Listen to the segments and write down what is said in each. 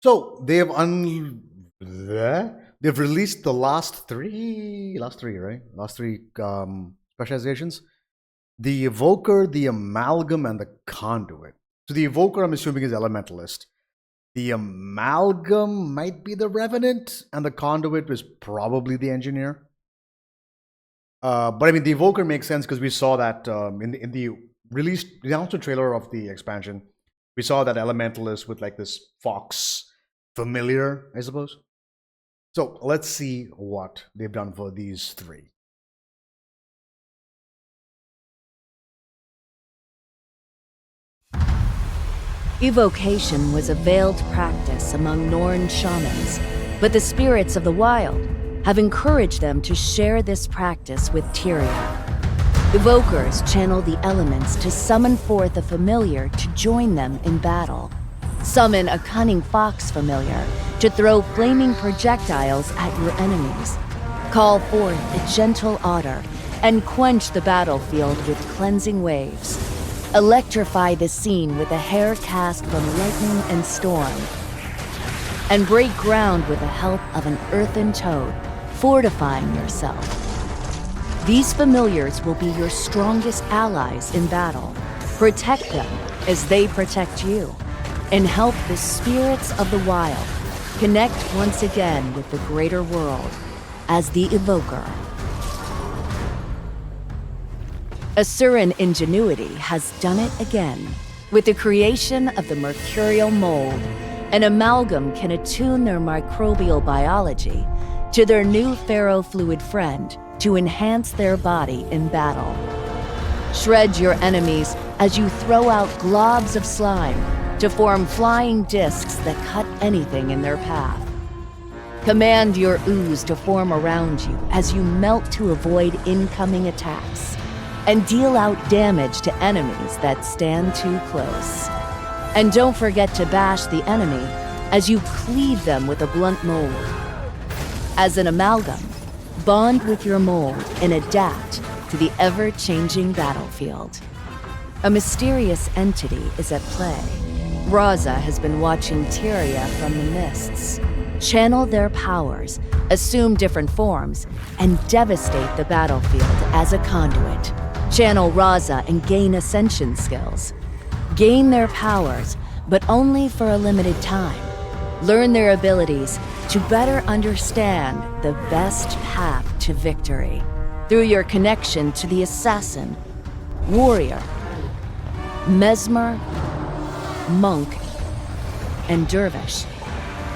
So they've released the last three, right? Last three specializations. The Evoker, the Amalgam, and the Conduit. So the Evoker, I'm assuming, is Elementalist. The Amalgam might be the Revenant, and the Conduit is probably the Engineer. But I mean, the Evoker makes sense because we saw that in the released the announcement trailer of the expansion. We saw that Elementalist with like this fox familiar, I suppose. So let's see what they've done for these three. Evocation was a veiled practice among Norn shamans, but the spirits of the wild have encouraged them to share this practice with Tyria. Evokers channel the elements to summon forth a familiar to join them in battle. Summon a cunning fox familiar to throw flaming projectiles at your enemies. Call forth a gentle otter and quench the battlefield with cleansing waves. Electrify the scene with a hair cast from lightning and storm. And break ground with the help of an earthen toad, fortifying yourself. These familiars will be your strongest allies in battle. Protect them as they protect you, and help the spirits of the wild connect once again with the greater world as the Evoker. Asuran ingenuity has done it again. With the creation of the mercurial mold, an amalgam can attune their microbial biology to their new ferrofluid friend to enhance their body in battle. Shred your enemies as you throw out globs of slime to form flying discs that cut anything in their path. Command your ooze to form around you as you melt to avoid incoming attacks, and deal out damage to enemies that stand too close. And don't forget to bash the enemy as you cleave them with a blunt mold. As an amalgam, bond with your mold and adapt to the ever-changing battlefield. A mysterious entity is at play. Raza has been watching Tyria from the mists. Channel their powers, assume different forms, and devastate the battlefield as a conduit. Channel Raza and gain ascension skills. Gain their powers, but only for a limited time. Learn their abilities to better understand the best path to victory. Through your connection to the assassin, warrior, mesmer, monk, and dervish.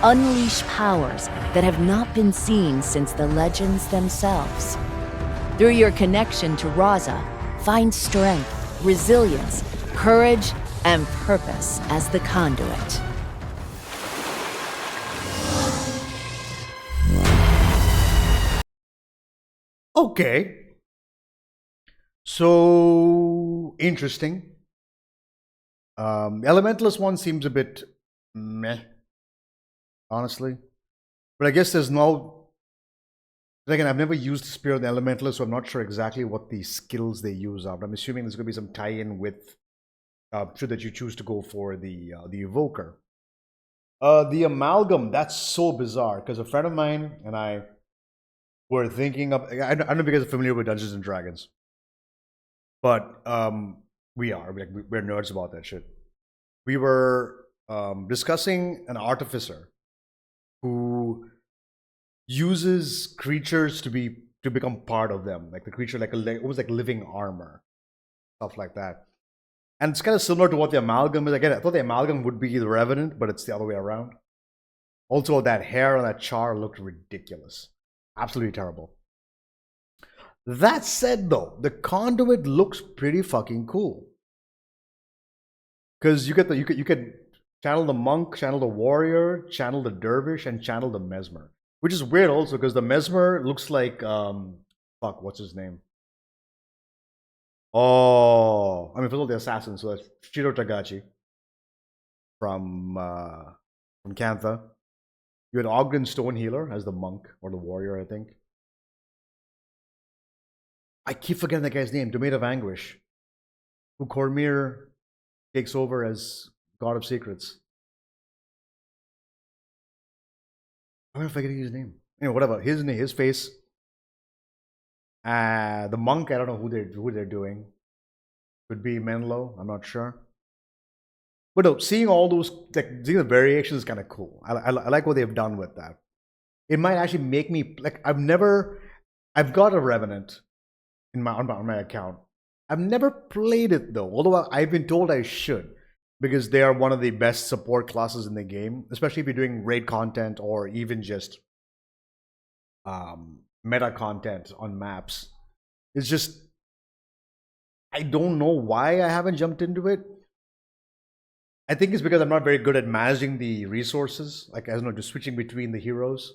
Unleash powers that have not been seen since the legends themselves. Through your connection to Raza, find strength, resilience, courage, and purpose as the conduit. Okay. So interesting. Elementalist one seems a bit meh, honestly. But I guess there's no. Again, I've never used Spear and Elementalist, so I'm not sure exactly what the skills they use are. But I'm assuming there's going to be some tie-in with, should that you choose to go for the Evoker. The Amalgam, that's so bizarre because a friend of mine and I were thinking of. I don't know if you guys are familiar with Dungeons and Dragons, but we are. We're nerds about that shit. We were discussing an artificer who uses creatures to become part of them, like the creature, like almost like living armor, stuff like that. And it's kind of similar to what the amalgam is. Again, I thought the amalgam would be the revenant, but it's the other way around. Also, that hair on that char looked ridiculous, absolutely terrible. That said, though, the conduit looks pretty fucking cool because you could channel the monk, channel the warrior, channel the dervish, and channel the mesmer. Which is weird also because the mesmer looks like fuck, what's his name? Oh, I mean, first of all, the assassin, so that's Shiro Tagachi from Kantha. You had Ogden Stonehealer as the monk or the warrior, I think. I keep forgetting that guy's name, Domain of Anguish, who Cormir takes over as God of Secrets. I'm forgetting his name. Anyway, whatever. His name, his face. The monk, I don't know who they're doing. Could be Menlo, I'm not sure. But no, seeing all those, like, seeing the variations is kind of cool. I like what they've done with that. It might actually make me, like, I've got a Revenant on my account. I've never played it though, although I've been told I should, because they are one of the best support classes in the game, especially if you're doing raid content or even just meta content on maps. It's just, I don't know why I haven't jumped into it. I think it's because I'm not very good at managing the resources, like, I don't know, just switching between the heroes.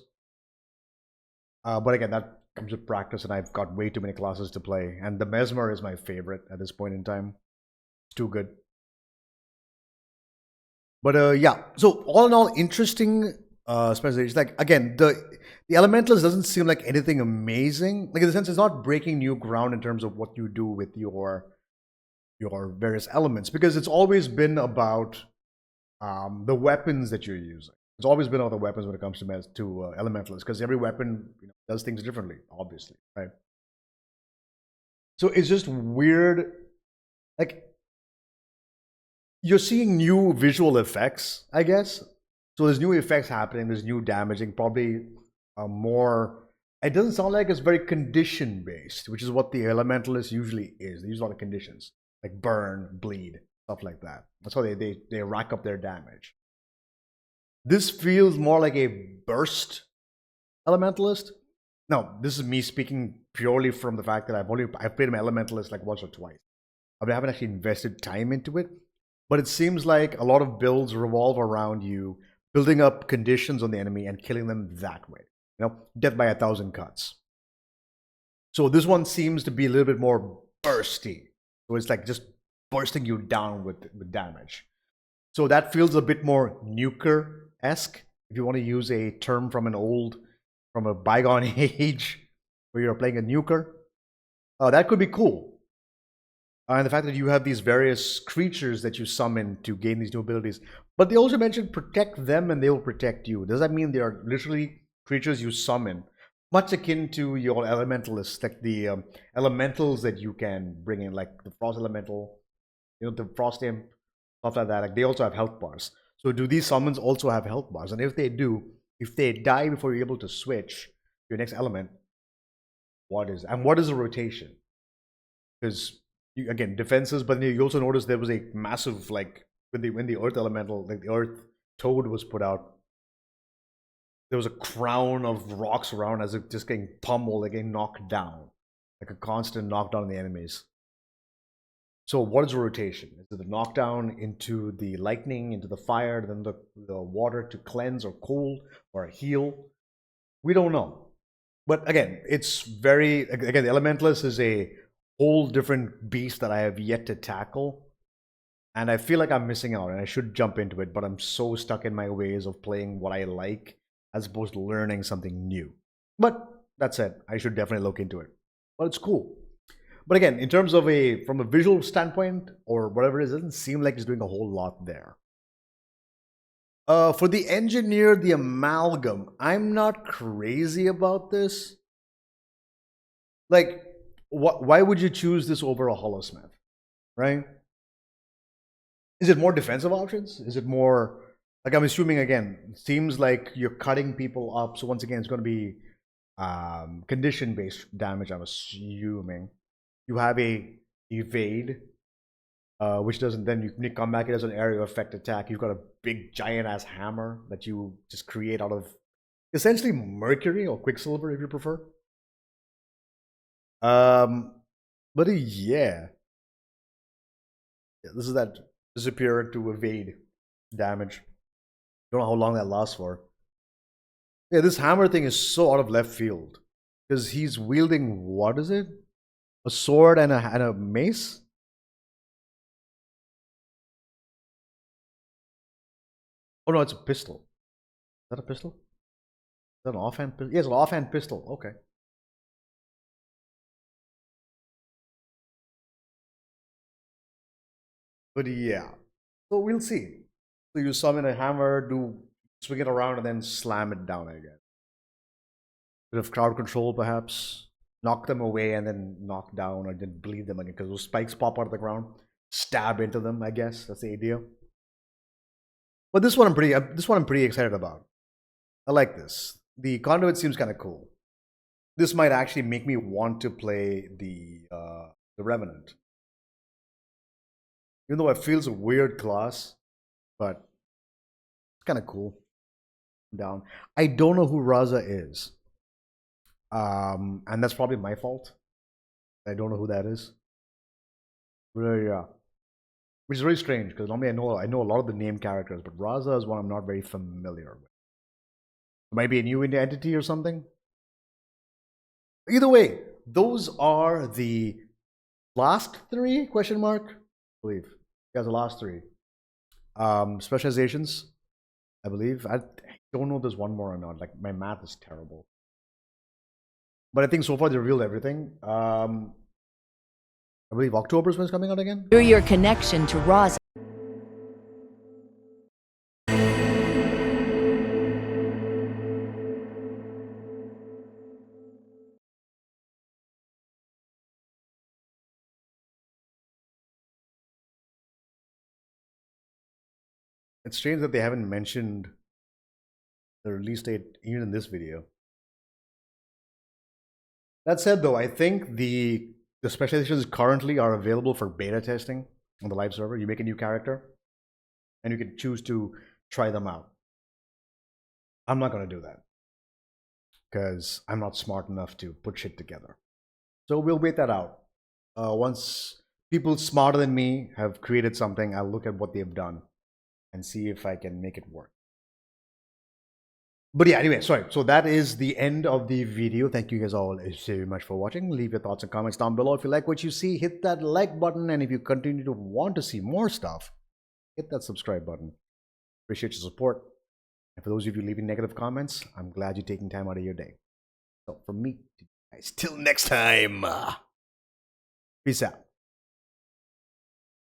But again, that comes with practice, and I've got way too many classes to play. And the Mesmer is my favorite at this point in time. It's too good. But yeah, so all in all, interesting specialization. Like, again, the Elementalist doesn't seem like anything amazing. Like, in the sense, it's not breaking new ground in terms of what you do with your various elements, because it's always been about the weapons that you're using. It's always been about the weapons when it comes to Elementalists, because every weapon, does things differently, obviously, right? So it's just weird. Like, you're seeing new visual effects, I guess. So there's new effects happening. There's new damaging, probably more. It doesn't sound like it's very condition based, which is what the Elementalist usually is. They use a lot of conditions, like burn, bleed, stuff like that. That's how they rack up their damage. This feels more like a burst Elementalist. Now, this is me speaking purely from the fact that I've played an Elementalist like once or twice. I haven't actually invested time into it, but it seems like a lot of builds revolve around you building up conditions on the enemy and killing them that way. Death by 1,000 cuts. So this one seems to be a little bit more bursty. So it's like just bursting you down with damage. So that feels a bit more nuker-esque, if you want to use a term from a bygone age where you're playing a nuker. That could be cool. And the fact that you have these various creatures that you summon to gain these new abilities. But they also mentioned protect them and they will protect you. Does that mean they are literally creatures you summon? Much akin to your elementalists, like the elementals that you can bring in, like the frost elemental, the frost imp, stuff like that. Like, they also have health bars. So do these summons also have health bars? And if they do, if they die before you're able to switch your next element, what is the rotation? Because again, defenses, but you also notice there was a massive, like, when the earth elemental, like the earth toad was put out, there was a crown of rocks around as it just getting pummeled, like getting knocked down, like a constant knockdown on the enemies. So what is the rotation? Is it the knockdown into the lightning, into the fire, then the water to cleanse or cool or heal? We don't know. But again, it's the Elementalist is a whole different beast that I have yet to tackle. And I feel like I'm missing out, and I should jump into it, but I'm so stuck in my ways of playing what I like as opposed to learning something new. But that said, I should definitely look into it. But it's cool. But again, in terms of from a visual standpoint or whatever it is, it doesn't seem like it's doing a whole lot there. For the engineer, the Amalgum, I'm not crazy about this. Like, why would you choose this over a Holosmith, right? Is it more defensive options? Is it more, like, I'm assuming, again, it seems like you're cutting people up. So once again, it's going to be condition-based damage, I'm assuming. You have a evade, which doesn't, then you come back, it has an area effect attack. You've got a big giant-ass hammer that you just create out of essentially mercury or quicksilver, if you prefer. But yeah, this is that disappear to evade damage. Don't know how long that lasts for. Yeah, this hammer thing is so out of left field because he's wielding, what is it? A sword and a mace? Oh no, it's a pistol. Is that a pistol? Is that an offhand pistol? Yeah, it's an offhand pistol. Okay. But yeah, so we'll see. So you summon a hammer, swing it around, and then slam it down again. Bit of crowd control, perhaps. Knock them away and then knock down or then bleed them again because those spikes pop out of the ground. Stab into them, I guess. That's the idea. But this one I'm pretty excited about. I like this. The Conduit seems kind of cool. This might actually make me want to play the Revenant. Even though it feels a weird class, but it's kind of cool. Down. I don't know who Raza is. And that's probably my fault. I don't know who that is. But yeah. Which is very strange because normally I know a lot of the name characters, but Raza is one I'm not very familiar with. It might be a new entity or something. Either way, those are the last three question mark. I believe. Yeah, the last three. Specializations, I believe. I don't know if there's one more or not. Like my math is terrible. But I think so far they revealed everything. I believe October is when it's coming out again. Through your connection to Raza. It's strange that they haven't mentioned the release date even in this video. That said, though, I think the specializations currently are available for beta testing on the live server. You make a new character, and you can choose to try them out. I'm not going to do that because I'm not smart enough to put shit together. So we'll wait that out. Once people smarter than me have created something, I'll look at what they've done and see if I can make it work. But yeah, anyway, sorry. So that is the end of the video. Thank you guys all so much for watching. Leave your thoughts and comments down below. If you like what you see, hit that like button. And if you continue to want to see more stuff, hit that subscribe button. Appreciate your support. And for those of you leaving negative comments, I'm glad you're taking time out of your day. So from me to you guys, till next time, peace out.